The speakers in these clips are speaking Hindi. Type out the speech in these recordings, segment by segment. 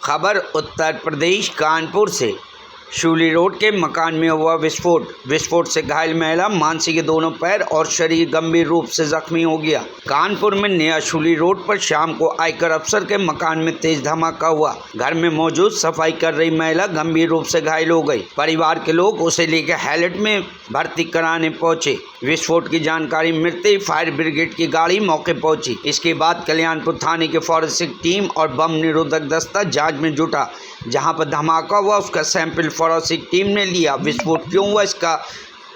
खबर उत्तर प्रदेश कानपुर से। शूली रोड के मकान में हुआ विस्फोट से घायल महिला मानसी के दोनों पैर और शरीर गंभीर रूप से जख्मी हो गया। कानपुर में नया शूली रोड पर शाम को आयकर अफसर के मकान में तेज धमाका हुआ। घर में मौजूद सफाई कर रही महिला गंभीर रूप से घायल हो गई। परिवार के लोग उसे लेकर हैलट में भर्ती कराने पहुंचे। विस्फोट की जानकारी मिलते ही फायर ब्रिगेड की गाड़ी मौके पहुंची। इसके बाद कल्याणपुर थाने के फॉरेंसिक टीम और बम निरोधक दस्ता जांच में जुटा। जहां पर धमाका हुआ उसका सैंपल फॉरेंसिक टीम ने लिया। विस्फोट क्यों हुआ इसका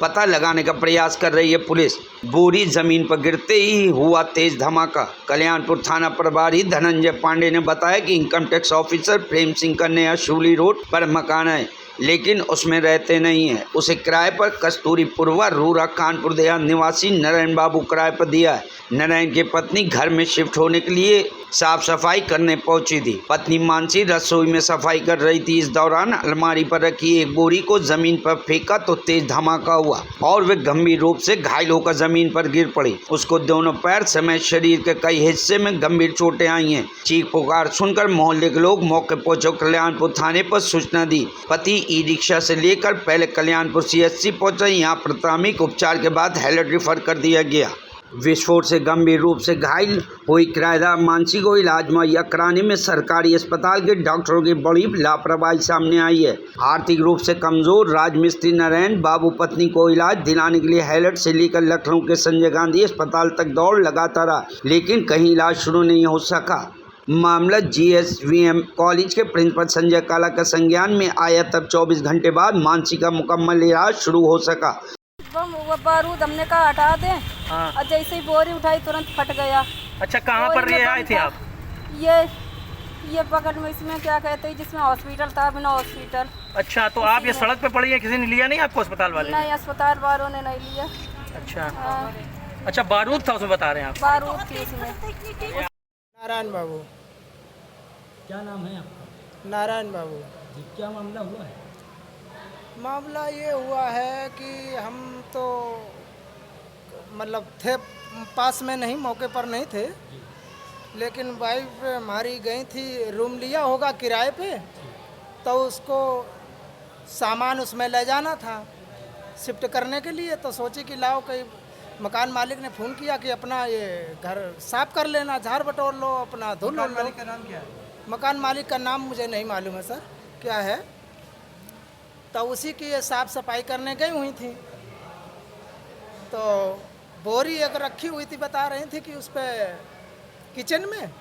पता लगाने का प्रयास कर रही है पुलिस। बोरी जमीन पर गिरते ही हुआ तेज धमाका। कल्याणपुर थाना प्रभारी धनंजय पांडे ने बताया कि income tax officer Prem Singh का नया शूली रोड पर मकान है, लेकिन उसमें रहते नहीं है। उसे किराए पर कस्तूरीपुरवा रूरा कानपुर देहात निवासी नारायण बाबू किराए पर दिया है। नारायण की पत्नी घर में शिफ्ट होने के लिए साफ सफाई करने पहुंची थी। पत्नी मानसी रसोई में सफाई कर रही थी। इस दौरान अलमारी पर रखी एक बोरी को जमीन पर फेंका तो तेज धमाका हुआ और वे गंभीर रूप से घायल होकर जमीन पर गिर पड़ी। उसको दोनों पैर समेत शरीर के कई हिस्से में गंभीर चोटें आई हैं। चीख पुकार सुनकर मोहल्ले के लोग मौके पहुंचे कल्याणपुर थाने पर सूचना दी। पति ई रिक्शा से लेकर पहले कल्याणपुर CHC पहुंचे। यहाँ प्राथमिक उपचार के बाद हैलट रेफर कर दिया गया। विस्फोट से गंभीर रूप से घायल हुई किराएदार मानसी को इलाज मुहैया कराने में सरकारी अस्पताल के डॉक्टरों की बड़ी लापरवाही सामने आई है। आर्थिक रूप से कमजोर राजमिस्त्री नारायण बाबू पत्नी को इलाज दिलाने के लिए हैलट से लेकर लखनऊ के संजय गांधी अस्पताल तक दौड़ लगाता रहा, लेकिन कहीं इलाज शुरू नहीं हो सका। मामला GSVM कॉलेज के प्रिंसिपल संजय काला का संज्ञान में आया, तब 24 घंटे बाद मानसी का मुकम्मल इलाज शुरू हो सका। वो बारूद हमने कहा हटा दें। हाँ। और जैसे ही बोरी उठाई तुरंत फट गया। अच्छा, कहाँ पर ये आए थे आप? ये पकड़ में इसमें क्या कहते हैं, जिसमें हॉस्पिटल था, बिना हॉस्पिटल। अच्छा, तो आप ये सड़क पे पड़ी है, किसी ने लिया नहीं आपको अस्पताल वाले? नहीं, अस्पताल वालों ने नहीं लिया। अच्छा। हाँ। अच्छा, बारूद था उसमें बता रहे हैं आप? बारूद थी इसमें। नारायण बाबू। क्या नाम है आपका? नारायण बाबू जी, क्या मामला हुआ है? मामला ये हुआ है कि हम तो मतलब थे पास में नहीं, मौके पर नहीं थे, लेकिन वाइफ हमारी गई थी, रूम लिया होगा किराए पे, तो उसको सामान उसमें ले जाना था शिफ्ट करने के लिए। तो सोची कि लाओ, कहीं मकान मालिक ने फ़ोन किया कि अपना ये घर साफ़ कर लेना, झाड़ बटोर लो, अपना धुल लो। मकान मालिक का नाम क्या है? मकान मालिक का नाम मुझे नहीं मालूम है सर, क्या है। तो उसी की ये साफ़ सफाई करने गई हुई थी, तो बोरी एक रखी हुई थी, बता रही थी कि उस पर किचन में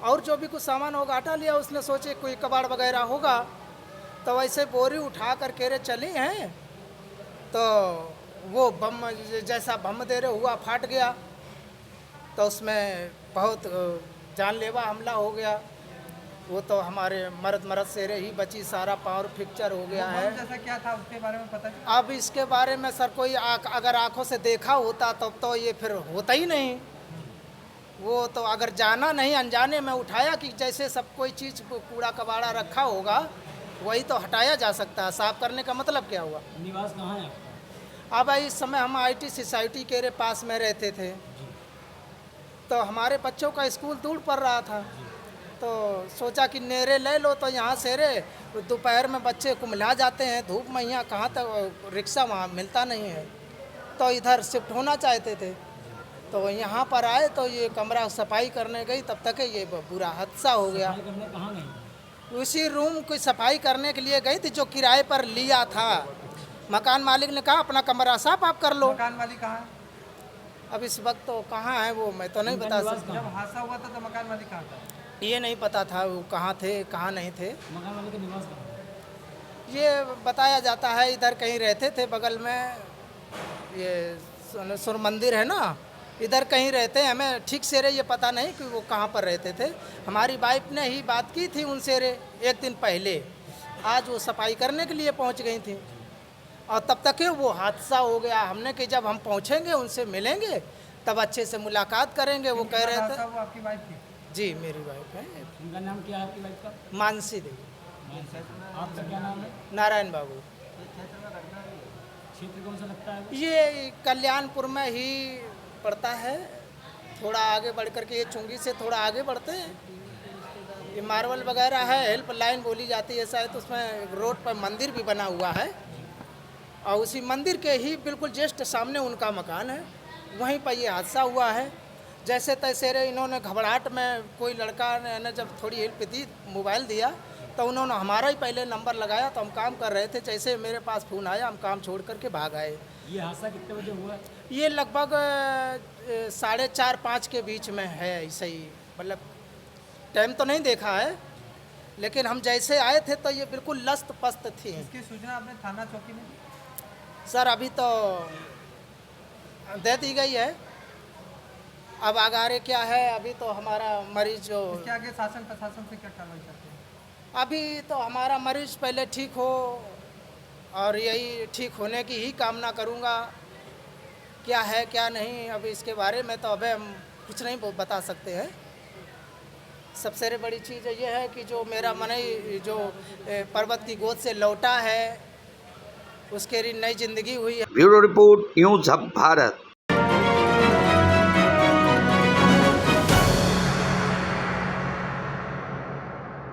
और जो भी कुछ सामान होगा हटा लिया। उसने सोचे कोई कबाड़ वगैरह होगा, तो वैसे बोरी उठा कर केरे चली हैं, तो वो बम जैसा बम दे रहे हुआ फाट गया, तो उसमें बहुत जानलेवा हमला हो गया। वो तो हमारे मरद से ही बची, सारा पावर फ्रैक्चर हो गया है। जैसा क्या था उसके बारे में पता? अब इसके बारे में सर कोई अगर आंखों से देखा होता तब तो ये फिर होता ही नहीं। वो तो अगर जाना नहीं, अनजाने में उठाया कि जैसे सब कोई चीज़ कूड़ा कबाड़ा रखा होगा वही तो हटाया जा सकता है। साफ करने का मतलब क्या हुआ? निवास कहाँ है आपका? अब इस समय हम IT सोसाइटी के पास में रहते थे, तो हमारे बच्चों का स्कूल दूर पड़ रहा था, तो सोचा कि नेरे ले लो। तो यहाँ से रे दोपहर में बच्चे कुमला जाते हैं धूप में, यहाँ कहाँ तक रिक्शा वहाँ मिलता नहीं है, तो इधर शिफ्ट होना चाहते थे। तो यहाँ पर आए तो ये कमरा सफाई करने गई, तब तक ये बुरा हादसा हो गया। सफाई करने कहाँ गई? उसी रूम की सफाई करने के लिए गई थी जो किराए पर लिया था। मकान मालिक ने कहा अपना कमरा साफ आप कर लो। मकान मालिक कहाँ है? अब इस वक्त तो कहाँ है वो मैं तो नहीं बता सकता। जब हादसा हुआ था तो मकान मालिक कहाँ था? ये नहीं पता था वो कहाँ थे कहाँ नहीं थे। मकान वाले का निवास कहाँ है? ये बताया जाता है इधर कहीं रहते थे, बगल में ये सुर मंदिर है ना, इधर कहीं रहते हैं। हमें ठीक से रे ये पता नहीं कि वो कहाँ पर रहते थे। हमारी वाइफ ने ही बात की थी उनसे रे एक दिन पहले। आज वो सफाई करने के लिए पहुँच गई थी और तब तक वो हादसा हो गया। हमने कि जब हम पहुँचेंगे उनसे मिलेंगे तब अच्छे से मुलाकात करेंगे। वो कह रहे थे। वो आपकी वाइफ थी? जी मेरी वाइफ है। उनका नाम क्या है आपकी वाइफ का? मानसी देवी। आपका क्या नाम है? नारायण बाबू। क्षेत्र कौन सा लगता है? ये कल्याणपुर में ही पड़ता है, थोड़ा आगे बढ़ करके, ये चुंगी से थोड़ा आगे बढ़ते हैं ये मार्बल वगैरह है, हेल्पलाइन बोली जाती है शायद। उसमें रोड पर मंदिर भी बना हुआ है और उसी मंदिर के ही बिल्कुल जस्ट सामने उनका मकान है। वहीं पर ये हादसा हुआ है। जैसे तैसे रे इन्होंने घबराहट में, कोई लड़का ने जब थोड़ी हेल्प दी, मोबाइल दिया, तो उन्होंने हमारा ही पहले नंबर लगाया। तो हम काम कर रहे थे, जैसे मेरे पास फ़ोन आया हम काम छोड़ करके भाग आए। ये हादसा कितने बजे हुआ है? ये लगभग 4:30-5 के बीच में है। ऐसे ही, मतलब टाइम तो नहीं देखा है, लेकिन हम जैसे आए थे तो ये बिल्कुल लस्त पस्त थी। इसकी सूचना आपने थाना चौकी में दी? सर अभी तो दे दी गई है, अब आगे क्या है अभी तो हमारा मरीज जो इसके आगे शासन प्रशासन से क्या कार्रवाई करते हैं? अभी तो हमारा मरीज पहले ठीक हो, और यही ठीक होने की ही कामना करूँगा। क्या है क्या नहीं अभी इसके बारे में तो अभी हम कुछ नहीं बता सकते हैं। सबसे बड़ी चीज़ ये है कि जो मेरा मनई जो पर्वत की गोद से लौटा है, उसके लिए नई जिंदगी हुई है। Bureau report, news hub Bharat.